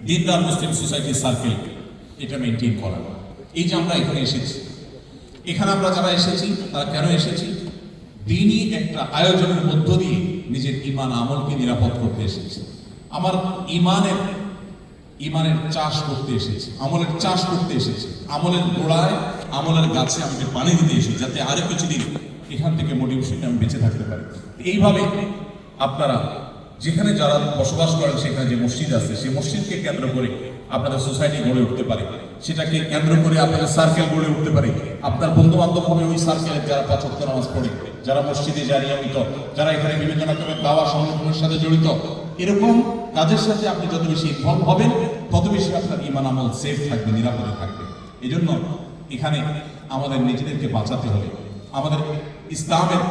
দিনদার মুসলিম society circle এটা maintain করা। এই যে আমরা এখানে এসেছি, এখানে আমরা যারা এসেছি তারা কেন এসেছি? দিনই একটা আয়োজনের মধ্য দিয়ে নিজের ঈমান আমলকে নিরাপদ করতে এসেছি। আমার ঈমানের চাষ করতে এসেছি, আমলের চাষ করতে এসেছি, আমলের গোড়ায় আমলের গাছে আমাকে পানি দিতে এসেছি, যাতে আরো কিছুদিন এখান থেকে মোটিভেশন আমি বেঁচে থাকতে পারি। এইভাবে আপনারা যেখানে যারা বসবাস করেন সেখানে যে মসজিদ আছে সেই মসজিদকে কেন্দ্র করে আপনাদের সোসাইটি গড়ে উঠতে পারে, সেটাকে কেন্দ্র করে আপনাদের সার্কেল গড়ে উঠতে পারে। আপনার বন্ধু বান্ধব হবে ওই সার্কেলের যারা ৫ ওয়াক্ত নামাজ পড়ে, যারা মসজিদে যায় নিয়মিত, যারা এখানে বিভিন্ন রকমের দাওয়া সংগঠনের সাথে জড়িত। এরকম কাজের সাথে আপনি যত বেশি ইনভলভ হবেন তত বেশি আপনার ঈমান আমল সেফ থাকবে, নিরাপদে থাকবে। এই জন্য এখানে আমাদের নিজেদেরকে বাঁচাতে হবে, আমাদের ইসলামের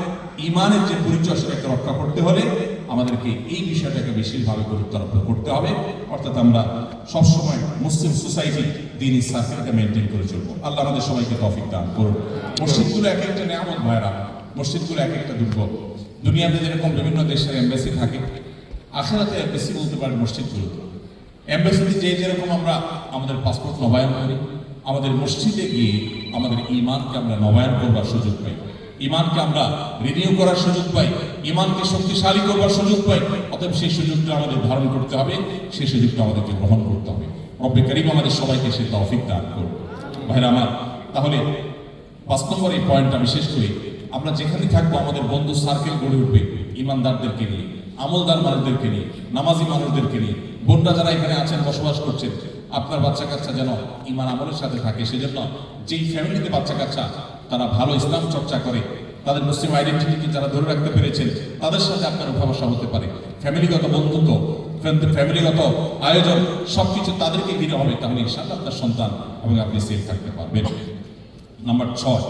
ঈমানের যে পরিচয় সেটাকে রক্ষা করতে হলে আমাদেরকে এই বিষয়টাকে বেশিরভাবে গুরুত্ব আরোপ করতে হবে। অর্থাৎ আমরা সবসময় মুসলিম সোসাইটি দ্বীনি সার্কেলকে মেনটেন করে চলবো। আল্লাহ আমাদের সবাইকে তৌফিক দান করুন। মসজিদগুলো এক একটা নেয়ামত ভাইরা, মসজিদগুলো এক একটা দুর্গ। দুনিয়াতে যেরকম বিভিন্ন দেশের এমবাসি থাকে, আখেরাতে এমবাসি বলতে পারেন মসজিদগুলো। এমবাসিতে যেরকম আমরা আমাদের পাসপোর্ট নবায়ন করি, আমাদের মসজিদে গিয়ে আমাদের ঈমানকে আমরা নবায়ন করবার সুযোগ পাই, ঈমানকে আমরা রিনিউ করার সুযোগ পাই, ঈমানকে শক্তিশালী করবার সুযোগ পাই। অতএব সেই সুযোগটা আমাদের ধারণ করতে হবে, সেই সুযোগটা আমাদেরকে গ্রহণ করতে হবে। রব্বে কারীম আমাদের সবাইকে সে তৌফিক দান করুন। ভাইরা আমার, তাহলে ৫ নম্বর এই পয়েন্টটা বিশেষ করে আমরা যেখানে থাকবো আমাদের বন্ধু সার্কেল গড়ে উঠবে ঈমানদারদেরকে নিয়ে, আমলদার মানুষদেরকে নিয়ে, নামাজি মানুষদেরকে নিয়ে। বোনরা যারা এখানে আছেন, বসবাস করছেন, আপনার বাচ্চা কাচ্চা যেন ঈমান আমলের সাথে থাকে। সেজন্য যেই ফ্যামিলিতে বাচ্চা কাচ্চা তারা ভালো ইসলাম চর্চা করে, তাদের মুসলিম আইডেন্টিটিকে যারা ধরে রাখতে পেরেছেন, তাদের সাথে আপনার উঠাবসা হতে পারে। ফ্যামিলিগত বন্ধুত্ব, ফ্যামিলিগত আয়োজন সবকিছু তাদেরকে ঘিরে হবে, তাহলে ইনশাআল্লাহ আপনার সন্তান এবং আপনি সেফ থাকতে পারবেন। নাম্বার 6,